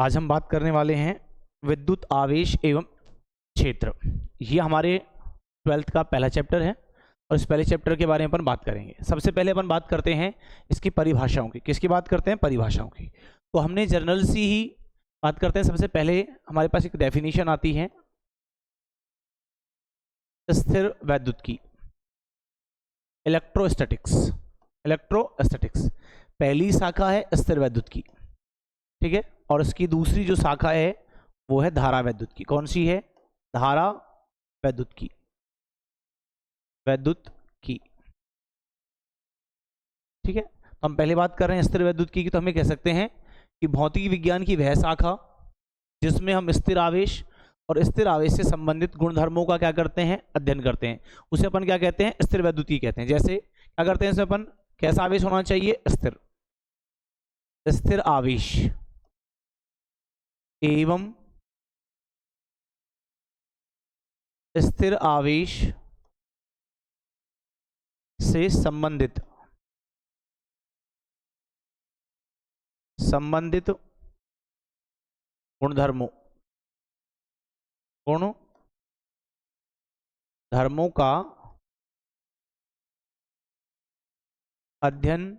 आज हम बात करने वाले हैं विद्युत आवेश एवं क्षेत्र। ये हमारे 12th का पहला चैप्टर है और इस पहले चैप्टर के बारे में अपन बात करेंगे। सबसे पहले अपन बात करते हैं इसकी परिभाषाओं की। किसकी बात करते हैं? परिभाषाओं की। तो हमने जनरल सी ही बात करते हैं। सबसे पहले हमारे पास एक डेफिनेशन आती है स्थिर वैद्युत की, इलेक्ट्रोस्टैटिक्स। इलेक्ट्रोस्टैटिक्स पहली शाखा है स्थिर वैद्युत की, ठीक है। और इसकी दूसरी जो शाखा है वो है धारा वैद्युत की। कौन सी है? धारा वैद्युत की। वैद्युत की, ठीक है। तो हम पहले बात कर रहे हैं स्थिर वैद्युत की। तो हमें कह सकते हैं कि भौतिक विज्ञान की वह शाखा जिसमें हम स्थिर आवेश और स्थिर आवेश से संबंधित गुणधर्मों का क्या करते हैं? अध्ययन करते हैं। उसे अपन क्या कहते हैं? स्थिर वैद्युत की कहते हैं। जैसे क्या करते हैं इसमें अपन? कैसा आवेश होना चाहिए? स्थिर। स्थिर आवेश एवं स्थिर आवेश से संबंधित गुणधर्मों का अध्ययन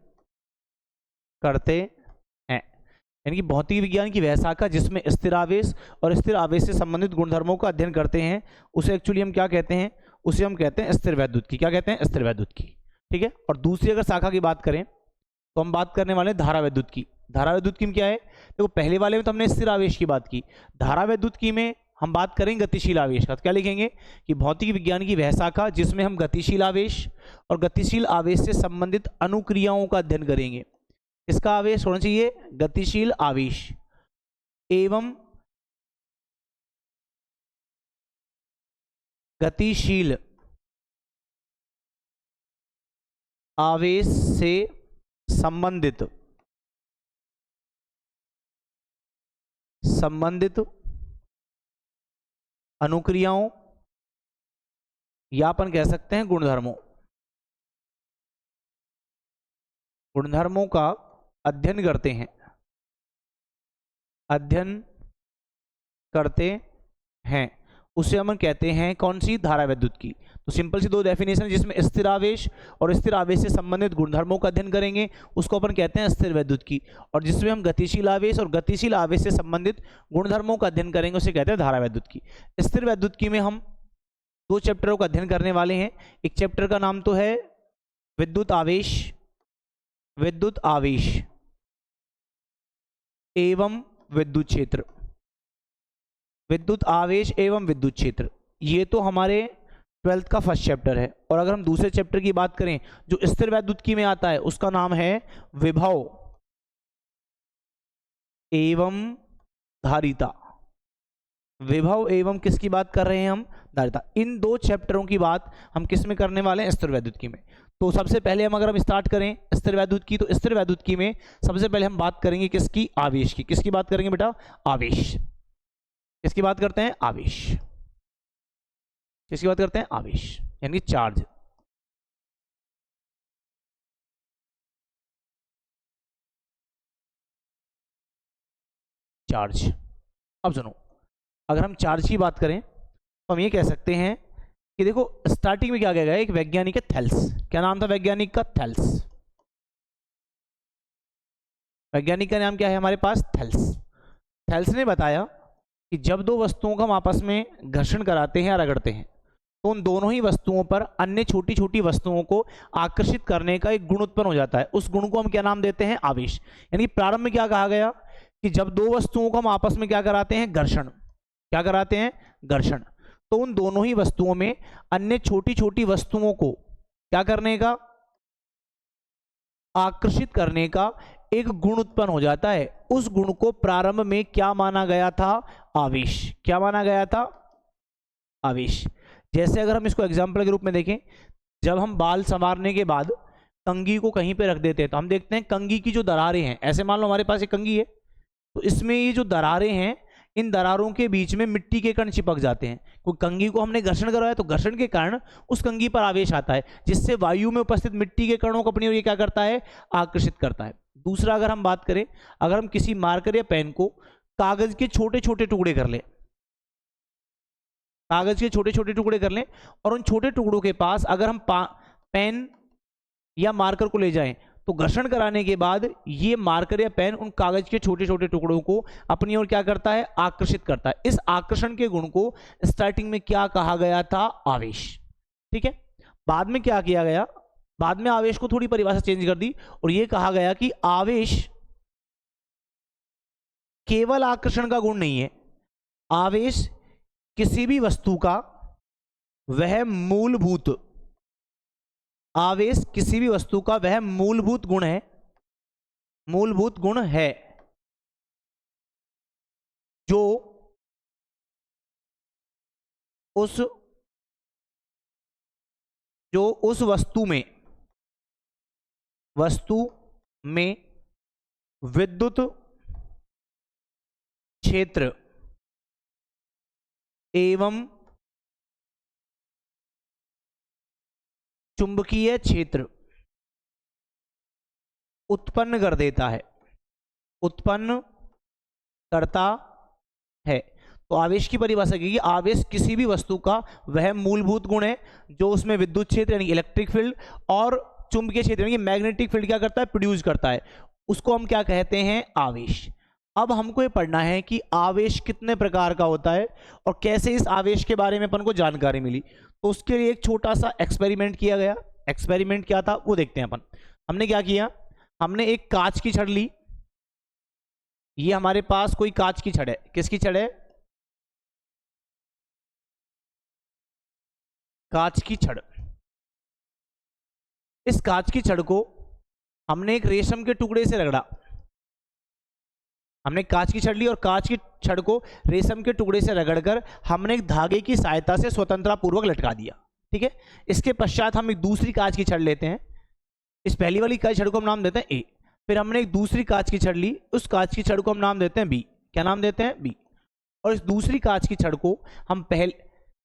करते हैं। यानी कि भौतिक विज्ञान की वह शाखा जिसमें स्थिर आवेश और स्थिर आवेश से संबंधित गुणधर्मों का अध्ययन करते हैं, उसे एक्चुअली हम क्या कहते हैं? उसे हम कहते हैं स्थिर वैद्युत की। क्या कहते हैं? स्थिर वैद्युत की, ठीक है। और दूसरी अगर शाखा की बात करें तो हम बात करने वाले हैं धारा वैद्युत की। धारा वैद्युत की में क्या है? देखो, पहले वाले में तो हमने स्थिर आवेश की बात की। धारा वैद्युत की में हम बात करेंगे गतिशील आवेश का। तो क्या लिखेंगे कि भौतिक विज्ञान की वह शाखा जिसमें हम गतिशील आवेश और गतिशील आवेश से संबंधित अनुक्रियाओं का अध्ययन करेंगे। इसका आवेश होना चाहिए गतिशील आवेश एवं गतिशील आवेश से संबंधित अनुक्रियाओं या अपन कह सकते हैं गुणधर्मों का अध्ययन करते हैं। उसे हम कहते हैं कौन सी? धारा वैद्युत की। तो सिंपल सी दो डेफिनेशन, जिसमें स्थिर आवेश और स्थिर आवेश से संबंधित गुणधर्मों का अध्ययन करेंगे उसको अपन कहते हैं स्थिर वैद्युत की। और जिसमें हम गतिशील आवेश और गतिशील आवेश से संबंधित गुणधर्मों का अध्ययन करेंगे उसे कहते हैं धारा वैद्युत की। स्थिर वैद्युत की में हम दो चैप्टरों का अध्ययन करने वाले हैं। एक चैप्टर का नाम तो है विद्युत आवेश एवं विद्युत क्षेत्र। विद्युत आवेश एवं विद्युत क्षेत्र, ये तो हमारे 12th का फर्स्ट चैप्टर है। और अगर हम दूसरे चैप्टर की बात करें जो स्थिर वैद्युत की में आता है, उसका नाम है विभव एवं धारिता। विभव एवं किसकी बात कर रहे हैं हम? धारिता। इन दो चैप्टरों की बात हम किस में करने वाले हैं? स्थिर वैद्युत की में। तो सबसे पहले अगर हम स्टार्ट करें स्थिर वैद्युत की, तो स्थिर वैद्युत की में सबसे पहले हम बात करेंगे किसकी? आवेश की। किसकी बात करेंगे बेटा? आवेश। किसकी बात करते हैं? आवेश। किसकी बात करते हैं? आवेश, यानी चार्ज। चार्ज। अब सुनो, अगर हम चार्ज की बात करें तो हम ये कह सकते हैं कि देखो, स्टार्टिंग में क्या कहा गया? एक वैज्ञानिक है थेल्स। क्या नाम था वैज्ञानिक का? थेल्स। वैज्ञानिक का नाम क्या है हमारे पास? थेल्स। थेल्स ने बताया कि जब दो वस्तुओं का हम आपस में घर्षण कराते हैं या रगड़ते हैं तो उन दोनों ही वस्तुओं पर अन्य छोटी छोटी वस्तुओं को आकर्षित करने का एक गुण उत्पन्न हो जाता है। उस गुण को हम क्या नाम देते हैं? आवेश। यानी प्रारंभ में क्या कहा गया कि जब दो वस्तुओं को हम आपस में क्या कराते हैं? घर्षण। क्या कराते हैं? घर्षण। तो उन दोनों ही वस्तुओं में अन्य छोटी छोटी वस्तुओं को क्या करने का? आकर्षित करने का एक गुण उत्पन्न हो जाता है। उस गुण को प्रारंभ में क्या माना गया था? आवेश। क्या माना गया था? आवेश। जैसे अगर हम इसको एग्जाम्पल के रूप में देखें, जब हम बाल संवारने के बाद कंघी को कहीं पे रख देते हैं तो हम देखते हैं कंघी की जो दरारें हैं, ऐसे मान लो हमारे पास एक कंघी है तो इसमें ये जो दरारें हैं, इन दरारों के बीच में मिट्टी के कण चिपक जाते हैं। क्योंकि कंघी को हमने घर्षण करवाया तो घर्षण के कारण उस कंघी पर आवेश आता है, जिससे वायु में उपस्थित मिट्टी के कणों को अपनी ओर ये क्या करता है? आकर्षित करता है। दूसरा अगर हम बात करें, अगर हम किसी मार्कर या पेन को कागज के छोटे छोटे टुकड़े कर लें, कागज के छोटे छोटे टुकड़े कर लें, और उन छोटे टुकड़ों के पास अगर हम पेन या मार्कर को ले जाएं तो घर्षण कराने के बाद ये मार्कर या पेन उन कागज के छोटे छोटे टुकड़ों को अपनी ओर क्या करता है, आकर्षित करता है। इस आकर्षण के गुण को स्टार्टिंग में क्या कहा गया था, आवेश। ठीक है, बाद में क्या किया गया, बाद में आवेश को थोड़ी परिभाषा चेंज कर दी और ये कहा गया कि आवेश केवल आकर्षण का गुण नहीं है, आवेश किसी भी वस्तु का वह मूलभूत, आवेश किसी भी वस्तु का वह मूलभूत गुण है, मूलभूत गुण है जो उस वस्तु में विद्युत क्षेत्र एवं चुंबकीय क्षेत्र उत्पन्न कर देता है, उत्पन्न करता है। तो आवेश की परिभाषा की, आवेश किसी भी वस्तु का वह मूलभूत गुण है जो उसमें विद्युत क्षेत्र यानी इलेक्ट्रिक फील्ड और चुंबकीय क्षेत्र यानी मैग्नेटिक फील्ड क्या करता है, प्रोड्यूस करता है, उसको हम क्या कहते हैं, आवेश। अब हमको ये पढ़ना है कि आवेश कितने प्रकार का होता है और कैसे इस आवेश के बारे में अपन को जानकारी मिली। तो उसके लिए एक छोटा सा एक्सपेरिमेंट किया गया। एक्सपेरिमेंट क्या था वो देखते हैं अपन। हमने क्या किया, हमने एक कांच की छड़ ली, ये हमारे पास कोई कांच की छड़ है, किसकी छड़ है, कांच की छड़। इस कांच की छड़ को हमने एक रेशम के टुकड़े से रगड़ा, हमने कांच की छड़ ली और कांच की छड़ को रेशम के टुकड़े से रगड़कर हमने एक धागे की सहायता से स्वतंत्रता पूर्वक लटका दिया। ठीक है, इसके पश्चात हम एक दूसरी कांच की छड़ लेते हैं, इस पहली वाली कांच छड़ को हम नाम देते हैं ए, फिर हमने एक दूसरी कांच की छड़ ली, उस कांच की छड़ को हम नाम देते हैं बी। क्या नाम देते हैं, बी। और इस दूसरी कांच की छड़ को हम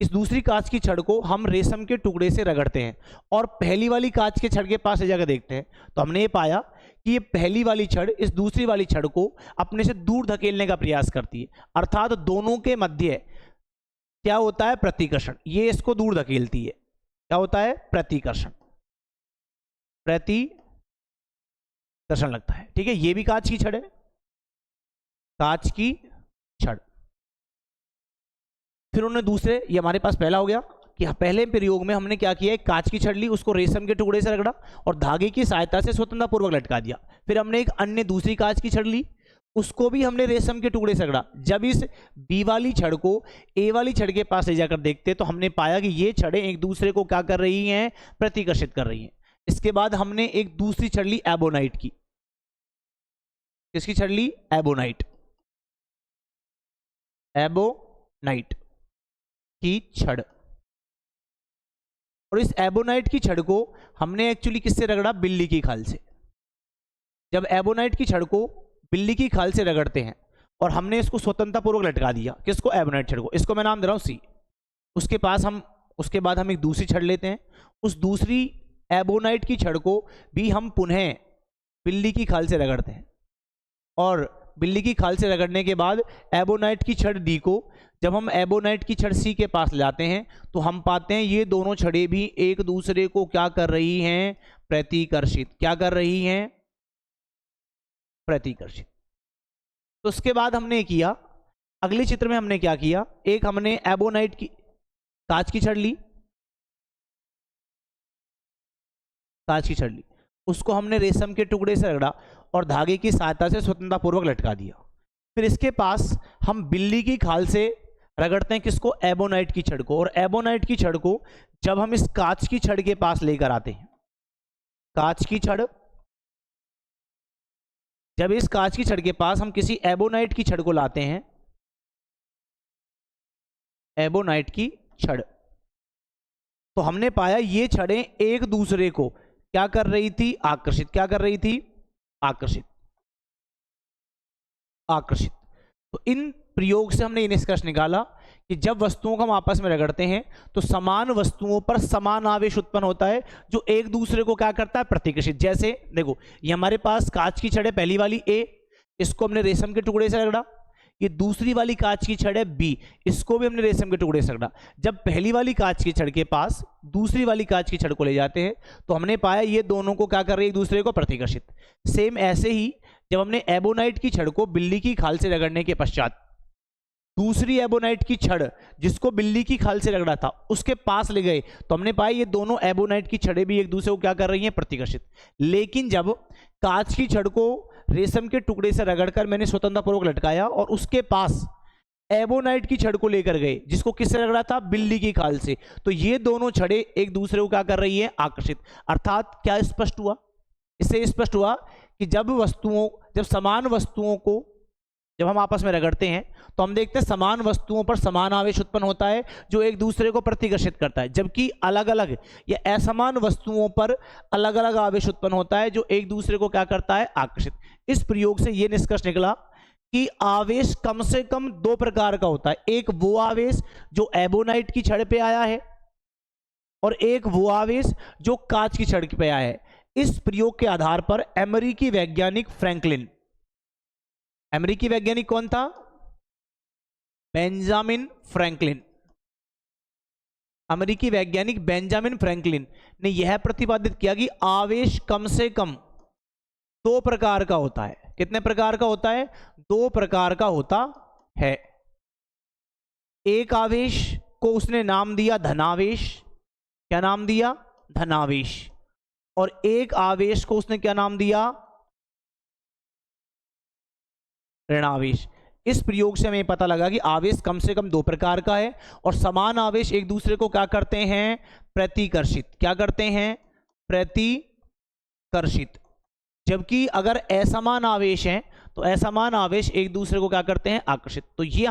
इस दूसरी कांच की छड़ को हम रेशम के टुकड़े से रगड़ते हैं और पहली वाली कांच के छड़ के पास ले जाकर देखते हैं, तो हमने ये पाया कि ये पहली वाली छड़ इस दूसरी वाली छड़ को अपने से दूर धकेलने का प्रयास करती है, अर्थात दोनों के मध्य क्या होता है, प्रतिकर्षण। ये इसको दूर धकेलती है, क्या होता है, प्रतिकर्षण, प्रतिकर्षण लगता है। ठीक है, ये भी कांच की छड़ है, कांच की छड़। फिर उन्होंने दूसरे, ये हमारे पास पहला हो गया कि पहले प्रयोग में हमने क्या किया, एक कांच की छड़ ली, उसको रेशम के टुकड़े से रगड़ा और धागे की सहायता से स्वतंत्रता पूर्वक लटका दिया। फिर हमने एक अन्य दूसरी कांच की छड़ ली, उसको भी हमने रेशम के टुकड़े से रगड़ा। जब इस बी वाली छड़ को ए वाली छड़ के पास ले जाकर देखते तो हमने पाया कि ये छड़ें एक दूसरे को क्या कर रही हैं, प्रतिकर्षित कर रही हैं। इसके बाद हमने एक दूसरी छड़ ली एबोनाइट की, किसकी छड़ ली, एबोनाइट, एबोनाइट की छड़। और इस एबोनाइट की छड़ को हमने एक्चुअली किससे रगड़ा, बिल्ली की खाल से। जब एबोनाइट की छड़ को बिल्ली की खाल से रगड़ते हैं और हमने इसको स्वतंत्रता पूर्वक लटका दिया, किसको, एबोनाइट छड़ को, इसको मैं नाम दे रहा हूं सी। उसके बाद हम एक दूसरी छड़ लेते हैं, उस दूसरी एबोनाइट की छड़ को भी हम पुनः बिल्ली की खाल से रगड़ते हैं और बिल्ली की खाल से रगड़ने के बाद एबोनाइट की छड़ डी को जब हम एबोनाइट की छड़ सी के पास ले जाते हैं तो हम पाते हैं ये दोनों छड़ें भी एक दूसरे को क्या कर रही हैं, प्रतिकर्षित। क्या कर रही हैं, प्रतिकर्षित। तो उसके बाद हमने किया, अगले चित्र में हमने क्या किया, एक हमने एबोनाइट की कांच की छड़ ली, कांच की छड़ ली, उसको हमने रेशम के टुकड़े से रगड़ा और धागे की सहायता से स्वतंत्रता पूर्वक लटका दिया। फिर इसके पास हम बिल्ली की खाल से रगड़ते हैं, किसको, एबोनाइट की छड़ को। और एबोनाइट की छड़ को जब हम इस कांच की छड़ के पास लेकर आते हैं, कांच की छड़, जब इस कांच की छड़ के पास हम किसी एबोनाइट की छड़ को लाते हैं, एबोनाइट की छड़, तो हमने पाया ये छड़ें एक दूसरे को क्या कर रही थी, आकर्षित। क्या कर रही थी, आकर्षित, आकर्षित। तो इन प्रयोग से हमने ये निष्कर्ष निकाला कि जब वस्तुओं को हम आपस में रगड़ते हैं तो समान वस्तुओं पर समान आवेश उत्पन्न होता है जो एक दूसरे को क्या करता है, प्रतिकर्षित। जैसे देखो, ये हमारे पास कांच की छड़ है, पहली वाली ए, इसको हमने रेशम के टुकड़े से रगड़ा, ये दूसरी वाली कांच की छड़ है बी, इसको भी हमने रेशम के टुकड़े से रगड़ा। जब पहली वाली कांच की छड़ के पास दूसरी वाली कांच की छड़ को ले जाते हैं तो हमने पाया ये दोनों को क्या कर रही है, एक दूसरे को प्रतिकर्षित। सेम ऐसे ही जब हमने एबोनाइट की छड़ को बिल्ली की खाल से रगड़ने के पश्चात दूसरी एबोनाइट की छड़ जिसको बिल्ली की खाल से रगड़ा था उसके पास ले गए तो हमने पाया ये दोनों एबोनाइट की छड़ें भी एक दूसरे को क्या कर रही हैं, प्रतिकर्षित। लेकिन जब कांच की छड़ को रेशम के टुकड़े से रगड़कर मैंने स्वतंत्रपूर्वक लटकाया और उसके पास एबोनाइट की छड़ को लेकर गए जिसको किससे रगड़ा था, बिल्ली की खाल से, तो ये दोनों छड़ें एक दूसरे को क्या कर रही है, आकर्षित। अर्थात क्या स्पष्ट हुआ, इससे स्पष्ट हुआ कि जब समान वस्तुओं को जब हम आपस में रगड़ते हैं तो हम देखते हैं समान वस्तुओं पर समान आवेश उत्पन्न होता है जो एक दूसरे को प्रतिकर्षित करता है, जबकि अलग अलग या असमान वस्तुओं पर अलग अलग आवेश उत्पन्न होता है जो एक दूसरे को क्या करता है, आकर्षित। इस प्रयोग से यह निष्कर्ष निकला कि आवेश कम से कम दो प्रकार का होता है, एक वो आवेश जो एबोनाइट की छड़ पे आया है और एक वो आवेश जो कांच की छड़ पे आया है। इस प्रयोग के आधार पर अमेरिकी वैज्ञानिक फ्रैंकलिन, अमेरिकी वैज्ञानिक कौन था, बेंजामिन फ्रैंकलिन, अमेरिकी वैज्ञानिक बेंजामिन फ्रैंकलिन ने यह प्रतिपादित किया कि आवेश कम से कम दो प्रकार का होता है। कितने प्रकार का होता है, दो प्रकार का होता है। एक आवेश को उसने नाम दिया धनावेश, क्या नाम दिया, धनावेश, और एक आवेश को उसने क्या नाम दिया, ऋणावेश। इस प्रयोग से हमें पता लगा कि आवेश कम से कम दो प्रकार का है और समान आवेश एक दूसरे को क्या करते हैं, प्रतिकर्षित। क्या करते हैं, प्रतिकर्षित। जबकि अगर असमान आवेश हैं तो असमान आवेश एक दूसरे को क्या करते हैं, आकर्षित। तो ये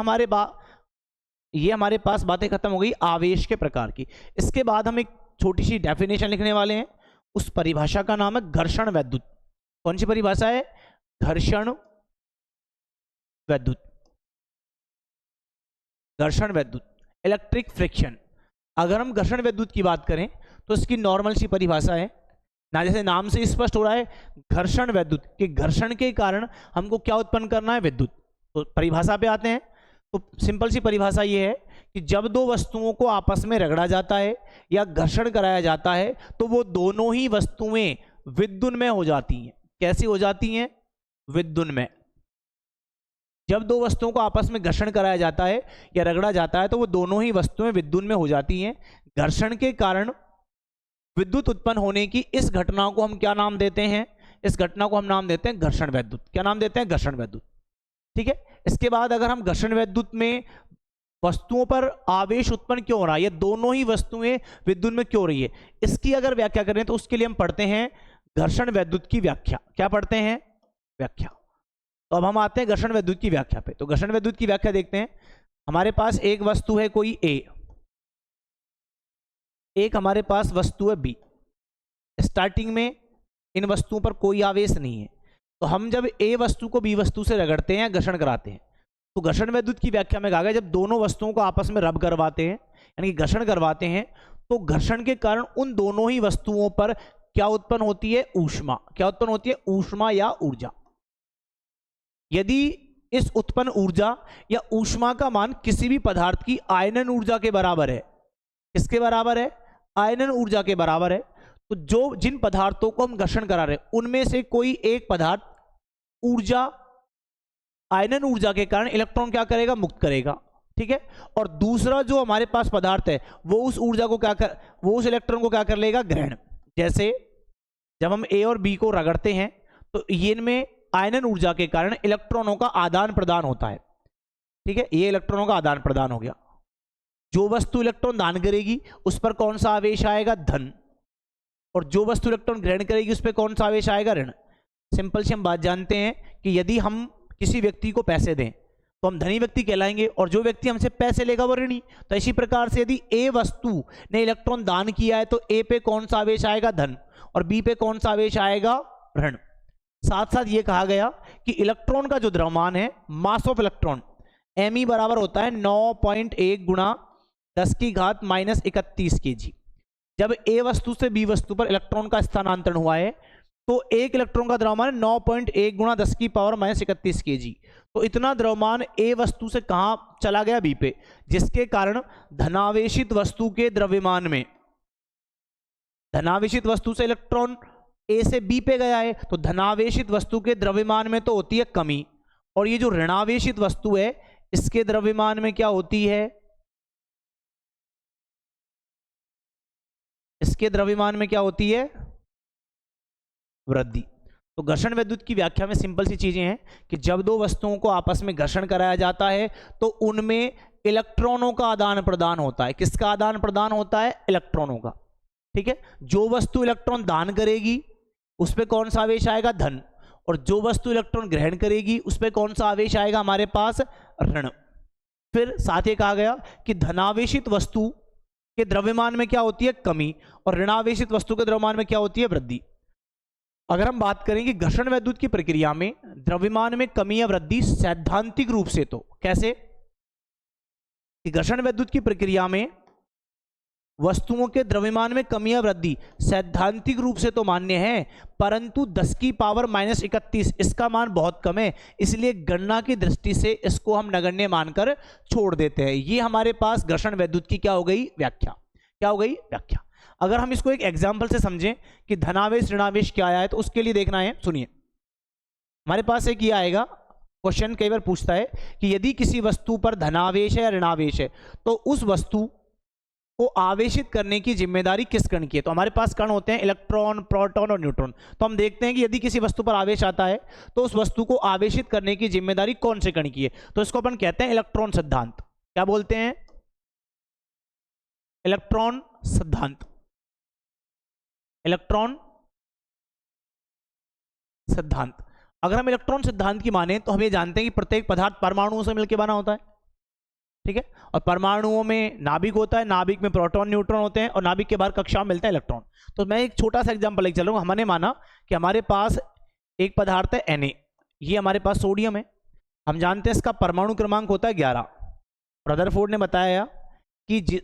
हमारे पास बातें खत्म हो गई आवेश के प्रकार की। इसके बाद हम एक छोटी सी डेफिनेशन लिखने वाले हैं, उस परिभाषा का नाम है घर्षण वैद्युत। कौन सी परिभाषा है, घर्षण वैद्युत। घर्षण वैद्युत, इलेक्ट्रिक फ्रिक्शन। अगर हम घर्षण वैद्युत की बात करें तो इसकी नॉर्मल सी परिभाषा है ना, जैसे नाम से स्पष्ट हो रहा है घर्षण वैद्युत, कि घर्षण के कारण हमको क्या उत्पन्न करना है, विद्युत। तो परिभाषा पे आते हैं तो सिंपल सी परिभाषा ये है कि जब दो वस्तुओं को आपस में रगड़ा जाता है या घर्षण कराया जाता है तो वो दोनों ही वस्तुएं विद्युन्मय हो जाती हैं। कैसी हो जाती हैं, विद्युन्मय। जब दो वस्तुओं को आपस में घर्षण कराया जाता है या रगड़ा जाता है तो वो दोनों ही वस्तुएं विद्युन्मय हो जाती हैं। घर्षण के कारण विद्युत उत्पन्न होने की इस घटना को हम क्या नाम देते हैं, इस घटना को हम नाम देते हैं घर्षण वैद्युत। क्या नाम देते हैं, घर्षण वैद्युत। ठीक है। इसके बाद अगर हम घर्षण वैद्युत में वस्तुओं पर आवेश उत्पन्न क्यों हो रहा है, ये दोनों ही वस्तुएं विद्युन्मय क्यों हो रही है, इसकी अगर व्याख्या करें तो उसके लिए हम पढ़ते हैं घर्षण वैद्युत की व्याख्या। क्या पढ़ते हैं, व्याख्या। तो अब हम आते हैं घर्षण वैद्युत की व्याख्या पे। तो घर्षण वैद्युत की व्याख्या देखते हैं। हमारे पास एक वस्तु है कोई ए, एक हमारे पास वस्तु है बी। स्टार्टिंग में इन वस्तुओं पर कोई आवेश नहीं है, तो हम जब ए वस्तु को बी वस्तु से रगड़ते हैं, घर्षण कराते हैं, तो घर्षण वैद्युत की व्याख्या में कहा गया जब दोनों वस्तुओं को आपस में रब करवाते हैं यानी कि घर्षण करवाते हैं तो घर्षण के कारण उन दोनों ही वस्तुओं पर क्या उत्पन्न होती है, ऊष्मा। क्या उत्पन्न होती है, ऊष्मा या ऊर्जा। यदि इस उत्पन्न ऊर्जा या ऊष्मा का मान किसी भी पदार्थ की आयनन ऊर्जा के बराबर है, किसके बराबर है, आयनन ऊर्जा के बराबर है, तो जिन पदार्थों को हम घर्षण करा रहे हैं उनमें से कोई एक पदार्थ ऊर्जा, आयनन ऊर्जा के कारण इलेक्ट्रॉन क्या करेगा, मुक्त करेगा। ठीक है। और दूसरा जो हमारे पास पदार्थ है वो उस ऊर्जा को वो उस इलेक्ट्रॉन को क्या कर लेगा, ग्रहण। जैसे जब हम ए और बी को रगड़ते हैं तो इनमें आयनन ऊर्जा के कारण इलेक्ट्रॉनों का आदान प्रदान होता है। ठीक है, ये इलेक्ट्रॉनों का आदान प्रदान हो गया। जो वस्तु इलेक्ट्रॉन दान करेगी उस पर कौन सा आवेश आएगा, धन, और जो वस्तु इलेक्ट्रॉन ग्रहण करेगी उस पर कौन सा आवेश आएगा, ऋण। सिंपल सी हम बात जानते हैं कि यदि हम किसी व्यक्ति को पैसे दें तो हम धनी व्यक्ति कहलाएंगे और जो व्यक्ति हमसे पैसे लेगा वो ऋणी। तो इसी प्रकार से यदि ए वस्तु ने इलेक्ट्रॉन दान किया है तो ए पे कौन सा आवेश आएगा, धन, और बी पे कौन सा आवेश आएगा, ऋण। साथ साथ ये कहा गया कि इलेक्ट्रॉन का जो द्रव्यमान है, मास ऑफ इलेक्ट्रॉन, एम बराबर होता है 9.1 गुणा 10 की घात -31 kg। जब ए वस्तु से बी वस्तु पर इलेक्ट्रॉन का स्थानांतरण हुआ है तो एक इलेक्ट्रॉन का द्रव्यमान 9.1 गुणा 10 की पावर -31 kg। तो इतना द्रव्यमान ए वस्तु से कहां चला गया, बी पे, जिसके कारण धनावेशित वस्तु के द्रव्यमान में, धनावेशित वस्तु से इलेक्ट्रॉन ए से बी पे गया है, तो धनावेशित वस्तु के द्रव्यमान में तो होती है कमी, और ये जो ऋणावेशित वस्तु है इसके द्रव्यमान में क्या होती है, इसके द्रव्यमान में क्या होती है, वृद्धि। तो घर्षण विद्युत की व्याख्या में सिंपल सी चीजें हैं कि जब दो वस्तुओं को आपस में घर्षण कराया जाता है तो उनमें इलेक्ट्रॉनों का आदान प्रदान होता है। किसका आदान प्रदान होता है, इलेक्ट्रॉनों का। ठीक है, जो वस्तु इलेक्ट्रॉन दान करेगी उस पर कौन सा आवेश आएगा, धन, और जो वस्तु इलेक्ट्रॉन ग्रहण करेगी उस पर कौन सा आवेश आएगा हमारे पास, ऋण। फिर साथ ही कहा गया कि धनावेशित वस्तु के द्रव्यमान में क्या होती है, कमी, और ऋणावेशित वस्तु के द्रव्यमान में क्या होती है, वृद्धि। अगर हम बात करें कि घर्षण विद्युत की प्रक्रिया में द्रव्यमान में कमी या वृद्धि सैद्धांतिक रूप से, तो कैसे कि घर्षण विद्युत की प्रक्रिया में वस्तुओं के द्रव्यमान में कमी या वृद्धि सैद्धांतिक रूप से तो मान्य है, परंतु 10 की पावर -31 इसका मान बहुत कम है, इसलिए गणना की दृष्टि से इसको हम नगण्य मानकर छोड़ देते हैं। ये हमारे पास घर्षण विद्युत की क्या हो गई, व्याख्या। क्या हो गई, व्याख्या। अगर हम इसको एक एग्जाम्पल से समझें कि धनावेश ऋणावेश क्या आया है, तो उसके लिए देखना है, सुनिए। हमारे पास एक ये आएगा क्वेश्चन, कई बार पूछता है कि यदि किसी वस्तु पर धनावेश है या ऋणावेश है तो उस वस्तु को आवेशित करने की जिम्मेदारी किस कण की है। तो हमारे पास कण होते हैं इलेक्ट्रॉन, प्रोटॉन और न्यूट्रॉन। तो हम देखते हैं कि यदि किसी वस्तु पर आवेश आता है तो उस वस्तु को आवेशित करने की जिम्मेदारी कौन से कण की है, तो इसको अपन कहते हैं इलेक्ट्रॉन सिद्धांत। क्या बोलते हैं, इलेक्ट्रॉन सिद्धांत। इलेक्ट्रॉन सिद्धांत। अगर हम इलेक्ट्रॉन सिद्धांत की माने तो हम ये जानते हैं कि प्रत्येक पदार्थ परमाणुओं से मिलकर बना होता है, ठीक है, और परमाणुओं में नाभिक होता है, नाभिक में प्रोटॉन न्यूट्रॉन होते हैं, और नाभिक के बाहर कक्षा में मिलता है इलेक्ट्रॉन। तो मैं एक छोटा सा एग्जांपल लेकर चलूंगा। हमने माना कि हमारे पास एक पदार्थ है Na, ये हमारे पास सोडियम है, हम जानते हैं इसका परमाणु क्रमांक होता है 11। रदरफोर्ड ने बताया कि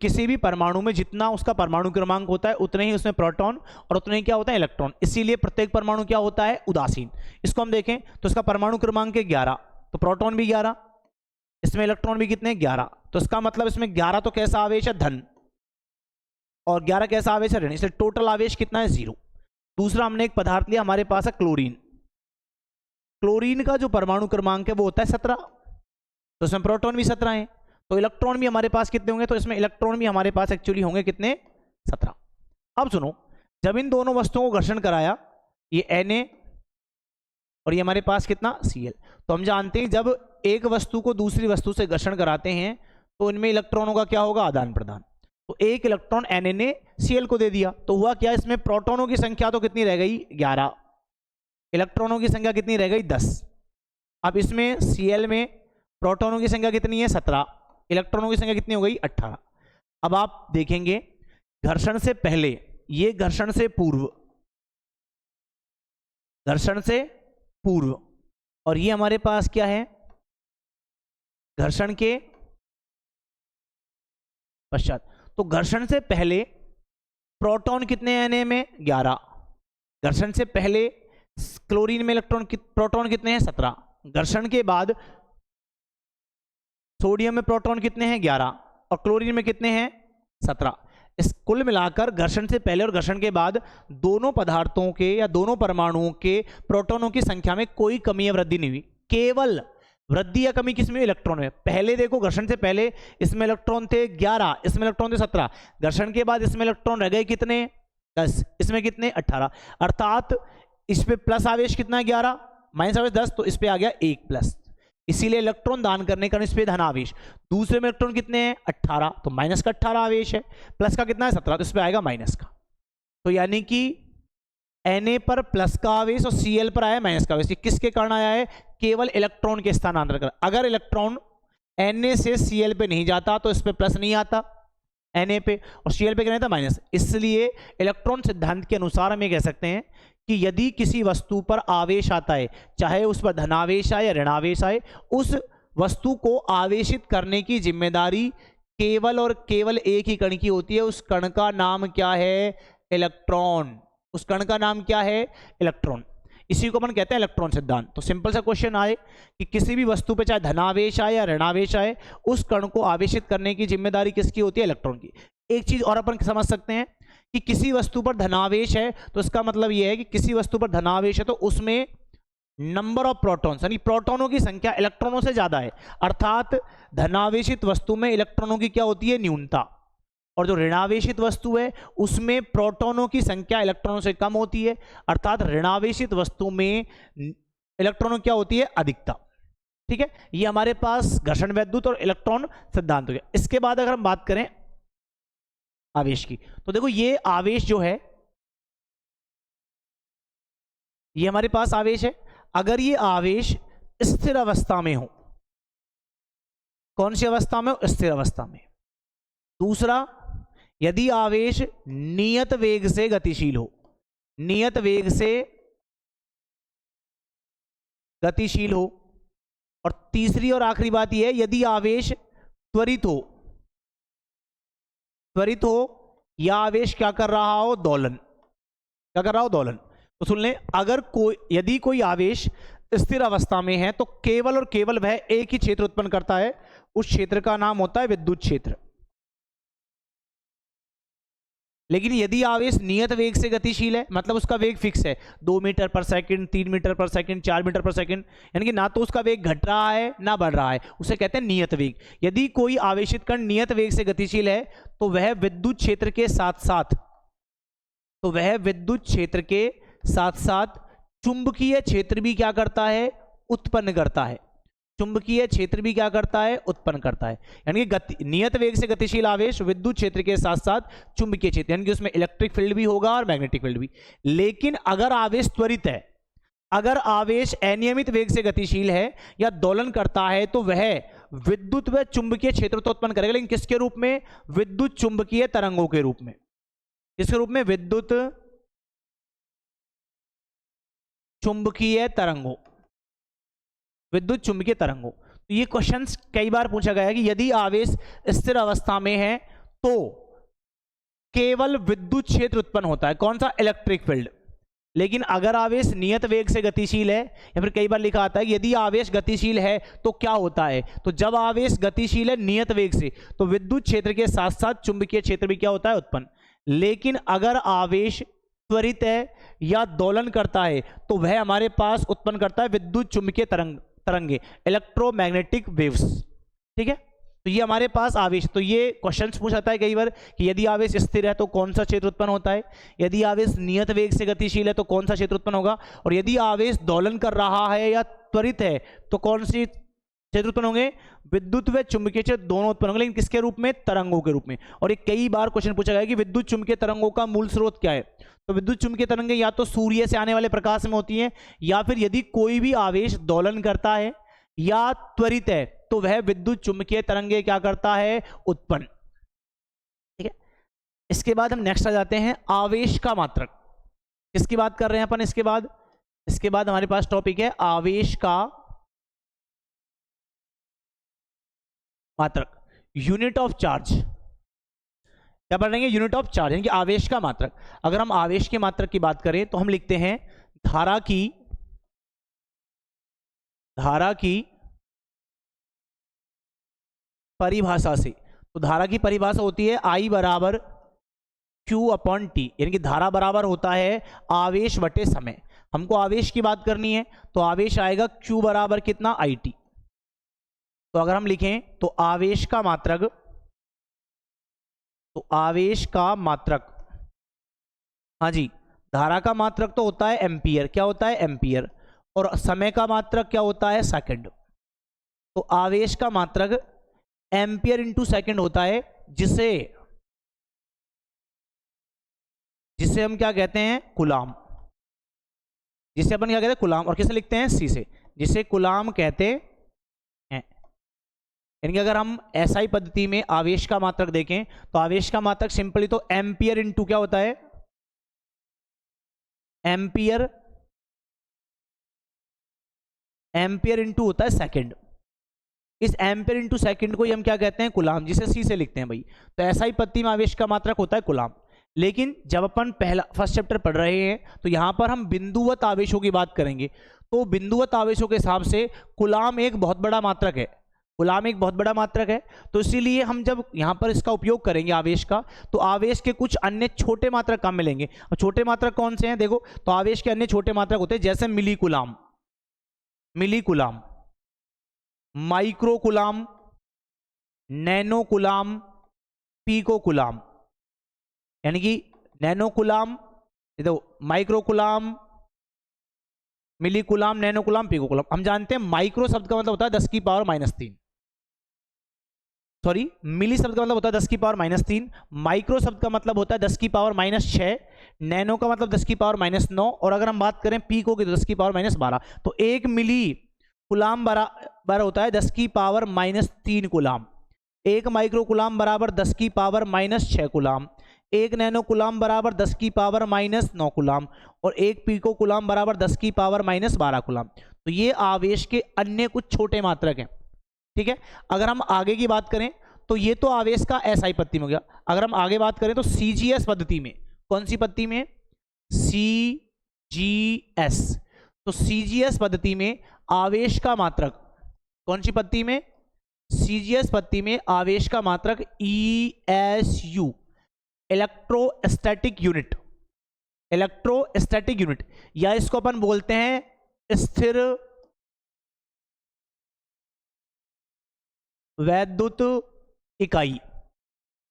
किसी भी परमाणु में जितना उसका परमाणु क्रमांक होता है उतने ही उसमें प्रोटॉन और उतने ही क्या होता है, इलेक्ट्रॉन। इसीलिए प्रत्येक परमाणु क्या होता है, उदासीन। इसको हम देखें तो इसका परमाणु क्रमांक है 11, तो प्रोटॉन भी 11, इसमें इलेक्ट्रॉन भी कितने, 11। तो इसका मतलब इसमें 11 तो कैसा आवेश है, धन, और 11 कैसा आवेश है, ऋण, इसलिए टोटल आवेश कितना है, 0। दूसरा हमने एक पदार्थ लिया, हमारे पास है क्लोरीन। क्लोरीन का जो परमाणु क्रमांक है वो होता है 17, तो इसमें प्रोटॉन भी 17 है, तो इलेक्ट्रॉन भी हमारे पास कितने होंगे, तो इसमें इलेक्ट्रॉन भी हमारे पास एक्चुअली होंगे कितने, 17। अब सुनो, जब इन दोनों वस्तुओं को घर्षण कराया, ये Na और ये हमारे पास कितना, Cl, तो हम जानते हैं जब एक वस्तु को दूसरी वस्तु से घर्षण कराते हैं तो इनमें इलेक्ट्रॉनों का क्या होगा, आदान प्रदान। तो एक इलेक्ट्रॉन Na ने Cl को दे दिया, तो हुआ क्या, इसमें प्रोटॉनों की संख्या तो कितनी रह गई, 11, इलेक्ट्रॉनों की संख्या कितनी रह गई, 10। अब इसमें Cl में प्रोटॉनों की संख्या कितनी है, 17, इलेक्ट्रॉनों की संख्या कितनी हो गई, 18। अब आप देखेंगे घर्षण से पहले, ये घर्षण से पूर्व, घर्षण से पूर्व, और ये हमारे पास क्या है, घर्षण के पश्चात। तो घर्षण से पहले प्रोटॉन कितने हैं Na में, 11, घर्षण से पहले क्लोरीन में प्रोटॉन कितने हैं, 17, घर्षण के बाद सोडियम में प्रोटॉन कितने हैं, 11, और क्लोरीन में कितने हैं, 17। इस कुल मिलाकर घर्षण से पहले और घर्षण के बाद दोनों पदार्थों के या दोनों परमाणुओं के प्रोटॉनों की संख्या में कोई कमी या वृद्धि नहीं हुई, केवल वृद्धि या कमी किसमें, इलेक्ट्रॉन में। पहले देखो, घर्षण से पहले इसमें इलेक्ट्रॉन थे 11, इसमें इलेक्ट्रॉन थे 17, घर्षण के बाद इसमें इलेक्ट्रॉन रह गए कितने, 10, इसमें कितने, 18, अर्थात इस पे प्लस आवेश कितना है, 11, माइनस आवेश 10, तो इस पे आ गया 1 प्लस, इसीलिए इलेक्ट्रॉन दान करने का इस पे धन आवेश। दूसरे में इलेक्ट्रॉन कितने हैं, 18, तो माइनस का 18 आवेश है, प्लस का कितना है, 17, तो इस पे आएगा माइनस का। तो यानी कि Na पर प्लस का आवेश और Cl पर आया माइनस का आवेश, किसके कारण आया है, केवल इलेक्ट्रॉन के स्थानांतरण कर। अगर इलेक्ट्रॉन Na से Cl पे नहीं जाता तो इस पे प्लस नहीं आता Na पे, और Cl पे क्या रहता, माइनस। इसलिए इलेक्ट्रॉन सिद्धांत के अनुसार हम ये कह सकते हैं कि यदि किसी वस्तु पर आवेश आता है, चाहे उस पर धनावेश आए या ऋणावेश आए, उस वस्तु को आवेशित करने की जिम्मेदारी केवल और केवल एक ही कण की होती है। उस कण का नाम क्या है, इलेक्ट्रॉन। उस कण का नाम क्या है? इलेक्ट्रॉन। इसी को अपन कहते हैं इलेक्ट्रॉन सिद्धांत। तो सिंपल सा क्वेश्चन आए कि किसी भी वस्तु पे चाहे धनावेश आए या ऋणावेश आए, उस कण को आवेशित करने की जिम्मेदारी किसकी होती है? इलेक्ट्रॉन की। एक चीज और अपन समझ सकते हैं कि किसी वस्तु पर धनावेश है तो इसका मतलब यह है कि किसी वस्तु पर धनावेश है तो उसमें नंबर ऑफ प्रोटॉन्स यानी प्रोटॉनों की संख्या इलेक्ट्रॉनों से ज्यादा है, अर्थात धनावेशित वस्तु में इलेक्ट्रॉनों की क्या होती है? न्यूनता। और जो ऋणावेशित वस्तु है उसमें प्रोटॉनों की संख्या इलेक्ट्रॉनों से कम होती है, अर्थात ऋणावेशित वस्तु में इलेक्ट्रॉनों क्या होती है? अधिकता। ठीक है, ये हमारे पास घर्षण वैद्युत और इलेक्ट्रॉन सिद्धांत हो गया। इसके बाद अगर हम बात करें आवेश की, तो देखो ये आवेश जो है, ये हमारे पास आवेश है। अगर ये आवेश स्थिर अवस्था में हो, कौन सी अवस्था में हो? स्थिर अवस्था में। दूसरा, यदि आवेश नियत वेग से गतिशील हो, नियत वेग से गतिशील हो। और तीसरी और आखिरी बात यह है, यदि आवेश त्वरित हो, त्वरित हो या आवेश क्या कर रहा हो? दोलन। क्या कर रहा हो? दोलन। तो सुन लें, अगर यदि कोई आवेश स्थिर अवस्था में है तो केवल और केवल वह एक ही क्षेत्र उत्पन्न करता है, उस क्षेत्र का नाम होता है विद्युत क्षेत्र। लेकिन यदि आवेश नियत वेग से गतिशील है, मतलब उसका वेग फिक्स है, 2 मीटर पर सेकंड, 3 मीटर पर सेकंड, 4 मीटर पर सेकंड, यानी कि ना तो उसका वेग घट रहा है ना बढ़ रहा है, उसे कहते हैं नियत वेग। यदि कोई आवेशित कण नियत वेग से गतिशील है तो वह विद्युत क्षेत्र के साथ साथ, तो वह विद्युत क्षेत्र के साथ साथ चुंबकीय क्षेत्र भी क्या करता है? उत्पन्न करता है। चुंबकीय क्षेत्र भी क्या करता है? उत्पन्न करता है। यानी कि नियत वेग से गतिशील आवेश विद्युत क्षेत्र के साथ साथ चुंबकीय क्षेत्र, यानी कि उसमें इलेक्ट्रिक फील्ड भी होगा और मैग्नेटिक फील्ड भी। लेकिन अगर आवेश त्वरित है, अगर आवेश अनियमित वेग से गतिशील है या दोलन करता है, तो वह विद्युत व चुंबकीय क्षेत्र तो उत्पन्न करेगा, लेकिन किसके रूप में? विद्युत चुंबकीय तरंगों के रूप में। किसके रूप में? विद्युत चुंबकीय तरंगों, विद्युत चुंबकीय तरंगों। तो ये क्वेश्चंस कई बार पूछा गया है कि यदि आवेश स्थिर अवस्था में है तो केवल विद्युत क्षेत्र उत्पन्न होता है, कौन सा? Electric field. लेकिन अगर आवेश नियत वेग से गतिशील है, या फिर कई बार लिखा आता है कि यदि आवेश गतिशील है तो क्या होता है? तो जब आवेश गतिशील है नियत वेग से, तो विद्युत क्षेत्र के साथ साथ चुंबकीय क्षेत्र भी क्या होता है? उत्पन्न। लेकिन अगर आवेश त्वरित है या दोलन करता है तो वह हमारे पास उत्पन्न करता है विद्युत चुंबकीय तरंगे, इलेक्ट्रोमैग्नेटिक वेव्स। ठीक है, तो ये हमारे पास आवेश। तो ये क्वेश्चंस पूछा है कई बार कि यदि आवेश स्थिर है तो कौन सा क्षेत्र उत्पन्न होता है, यदि आवेश नियत वेग से गतिशील है तो कौन सा क्षेत्र उत्पन्न होगा, और यदि आवेश दोलन कर रहा है या त्वरित है तो कौन सी क्षेत्र उत्पन्न होंगे? विद्युत व चुंबकीय क्षेत्र दोनों उत्पन्न होंगे, लेकिन किसके रूप में? तरंगों के रूप में। और ये कई बार क्वेश्चन पूछा गया कि विद्युत चुंबकीय तरंगों का मूल स्रोत क्या है? तो विद्युत चुंबकीय तरंगें या तो सूर्य से आने वाले प्रकाश में होती हैं, या फिर यदि कोई भी आवेश दोलन करता है या त्वरित है तो वह विद्युत चुंबकीय तरंगे क्या करता है? उत्पन्न। ठीक है, इसके बाद हम नेक्स्ट आ जाते हैं आवेश का मात्रक। किसकी बात कर रहे हैं अपन? इसके बाद हमारे पास टॉपिक है आवेश का मात्रक, यूनिट ऑफ चार्ज। क्या पढ़ेंगे? यूनिट ऑफ चार्ज, यानी कि आवेश का मात्रक। अगर हम आवेश के मात्रक की बात करें तो हम लिखते हैं धारा की परिभाषा से। तो धारा की परिभाषा होती है I बराबर Q/T, यानी कि धारा बराबर होता है आवेश बटे समय। हमको आवेश की बात करनी है तो आवेश आएगा Q बराबर कितना? IT। तो अगर हम लिखें तो आवेश का मात्रक, हाँ जी, धारा का मात्रक तो होता है एम्पियर। क्या होता है? एम्पियर। और समय का मात्रक क्या होता है? सेकंड। तो आवेश का मात्रक एम्पियर इंटू सेकंड होता है, जिसे हम क्या कहते हैं? कूलाम। जिसे अपन क्या कहते हैं? कूलाम। और किसे लिखते हैं? सी से, जिसे कूलाम कहते हैं। यानी कि अगर हम एसआई पद्धति में आवेश का मात्रक देखें तो आवेश का मात्रक सिंपली तो एम्पियर इंटू क्या होता है? एम्पियर इंटू होता है सेकंड। इस एम्पियर इंटू सेकंड को ही हम क्या कहते हैं? कूलाम, जिसे सी से लिखते हैं भाई। तो एसआई पद्धति में आवेश का मात्रक होता है कूलाम। लेकिन जब अपन फर्स्ट चैप्टर पढ़ रहे हैं तो यहाँ पर हम बिंदुवत आवेशों की बात करेंगे। तो बिंदुवत आवेशों के हिसाब से कूलाम एक बहुत बड़ा मात्रक है, कूलाम एक बहुत बड़ा मात्रक है। तो इसीलिए हम जब यहाँ पर इसका उपयोग करेंगे आवेश का, तो आवेश के कुछ अन्य छोटे मात्रक काम मिलेंगे। और छोटे मात्रक कौन से हैं देखो, तो आवेश के अन्य छोटे मात्रक होते हैं जैसे milli coulomb, milli coulomb, micro coulomb, nano coulomb, pico coulomb. यानी कि नैनो कूलाम, देखो micro coulomb, milli coulomb, nano coulomb, pico coulomb. हम जानते हैं माइक्रो शब्द का मतलब होता है 10 की पावर -3, सॉरी मिली शब्द का मतलब होता है 10 की पावर -3, माइक्रो शब्द का मतलब होता है 10 की पावर -6, नैनो का मतलब 10 की पावर -9, और अगर हम बात करें पीको की तो 10 की पावर -12। तो एक मिली कूलाम बराबर होता है 10 की पावर -3 कूलाम, एक माइक्रो कूलाम बराबर 10 की पावर -6 कूलाम, एक नैनो कूलाम बराबर 10 की पावर -9 कूलाम, और एक पीको कूलाम बराबर 10 की पावर -12 कूलाम। तो ये आवेश के अन्य कुछ छोटे मात्रक हैं, ठीक है। अगर हम आगे की बात करें तो ये तो आवेश का एसआई पद्धति में हो गया। अगर हम आगे बात करें तो सीजीएस पद्धति में, कौन सी पद्धति में, सीजीएस। तो सीजीएस पद्धति में आवेश का मात्रक, कौन सी पद्धति में, सीजीएस पद्धति में आवेश का मात्रक ईएसयू, इलेक्ट्रोस्टैटिक यूनिट, इलेक्ट्रोस्टैटिक यूनिट, या इसको अपन बोलते हैं स्थिर वैद्युत इकाई।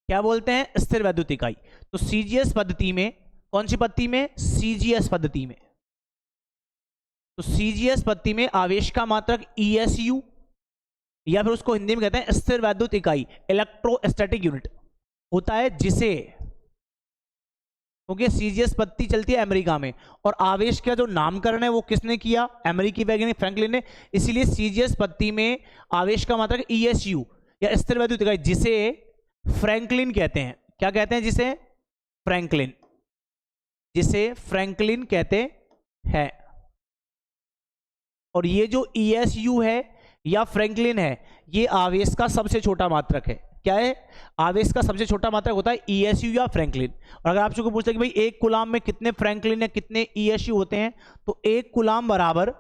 क्या बोलते हैं, स्थिर वैद्युत इकाई। तो सीजीएस पद्धति में, कौन सी पद्धति में, सीजीएस पद्धति में, तो सीजीएस पद्धति में आवेश का मात्रक ईएसयू, या फिर उसको हिंदी में कहते हैं स्थिर वैद्युत इकाई, इलेक्ट्रोस्टैटिक यूनिट होता है, जिसे, क्योंकि सीजीएस पद्धति चलती है अमेरिका में, और आवेश का जो नामकरण है वो किसने किया, अमेरिकी वैज्ञानिक फ्रैंकलिन ने। इसीलिए सीजीएस पद्धति में आवेश का मात्रक ईएसयू या स्थिर वैद्युत इकाई, जिसे फ्रैंकलिन कहते हैं। क्या कहते हैं, जिसे फ्रैंकलिन, जिसे फ्रैंकलिन कहते हैं। और ये जो ईएसयू है या फ्रैंकलिन है, ये आवेश का सबसे छोटा मात्रक है। क्या है, आवेश का सबसे छोटा मात्रक होता है ईएसयू या फ्रैंकलिन। और अगर आपसे पूछते कि भाई एक कूलाम में कितने फ्रैंकलिन या कितने ईएसयू होते हैं, तो एक कूलाम बराबर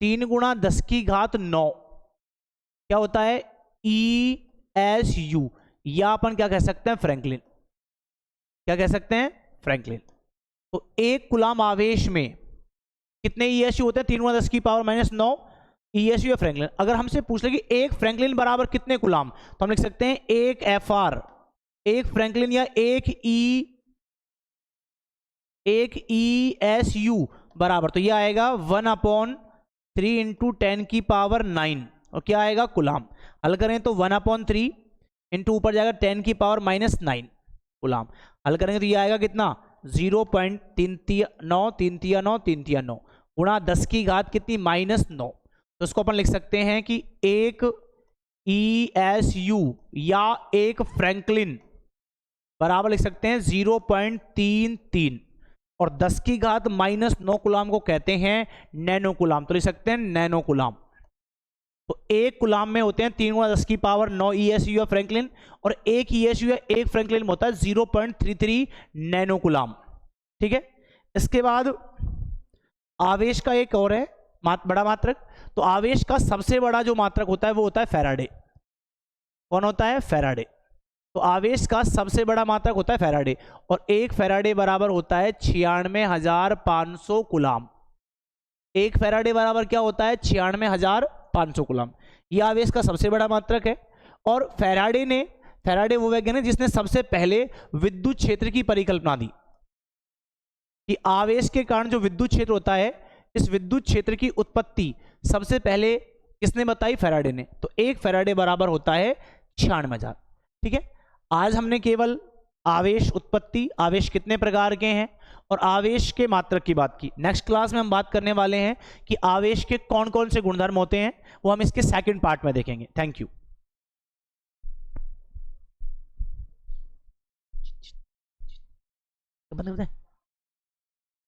3 × 10⁹ क्या होता है, ईएसयू, या अपन क्या कह सकते हैं, फ्रैंकलिन। क्या कह सकते हैं, फ्रैंकलिन। तो एक कूलाम आवेश में कितने ईएसयू होते हैं, 3 × 10⁻9 ईएसयू या फ्रैंकलिन। अगर हमसे पूछ ले कि एक फ्रैंकलिन बराबर कितने कूलाम, तो हम लिख सकते हैं एक एफआर, एक फ्रैंकलिन या एक ईएसयू बराबर, तो यह आएगा 1/3 × 10⁻9, और क्या आएगा, कूलाम। हल करें तो 1/3 इंटू ऊपर जाएगा 10⁻9 कूलाम। हल करेंगे तो ये आएगा कितना, 0.339 गुणा 10 की घात कितनी, -9। तो इसको अपन लिख सकते हैं कि एक ईएसयू या एक फ्रैंकलिन बराबर लिख सकते हैं 0.33, और 10 की घात -9 कूलाम को कहते हैं नैनो कूलाम। तो लिख सकते हैं नैनो कूलाम। तो एक कूलाम में होते हैं 3 × 10⁻9 ईएसयू या फ्रैंकलिन, और एक ईएसयू या एक फ्रैंकलिन में होता है 0.33 नैनो कूलाम, ठीक है। इसके बाद आवेश का एक और है बड़ा मात्रक। तो आवेश का सबसे बड़ा जो मात्रक होता है वो होता है फैराडे। कौन होता है, फैराडे। तो आवेश का सबसे बड़ा मात्रक होता है फैराडे, और एक फैराडे बराबर होता है 96,500 कूलाम। एक फैराडे बराबर क्या होता है, 96,500 कूलाम। यह आवेश का सबसे बड़ा मात्रक है। और फैराडे वो वैज्ञानिक जिसने सबसे पहले विद्युत क्षेत्र की परिकल्पना दी, कि आवेश के कारण जो विद्युत क्षेत्र होता है, इस विद्युत क्षेत्र की उत्पत्ति सबसे पहले किसने बताई, फैराडे ने। तो एक फैराडे बराबर होता है 96,000, ठीक है। आज हमने केवल आवेश उत्पत्ति, आवेश कितने प्रकार के हैं और आवेश के मात्रक की बात की। नेक्स्ट क्लास में हम बात करने वाले हैं कि आवेश के कौन कौन से गुणधर्म होते हैं, वो हम इसके सेकंड पार्ट में देखेंगे। Thank you.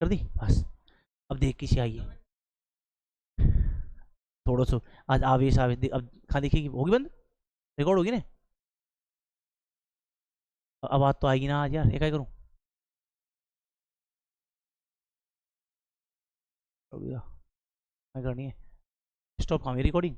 कर दी बस, अब देख किसी आइए थोड़ा सा। आज आवेश अब कहाँ देखिएगी, होगी बंद, रिकॉर्ड होगी ना, अब बात तो आएगी ना आज यार, ये क्या करूं। हो गया, मैं करनी है स्टॉप। हाँ मेरी रिकॉर्डिंग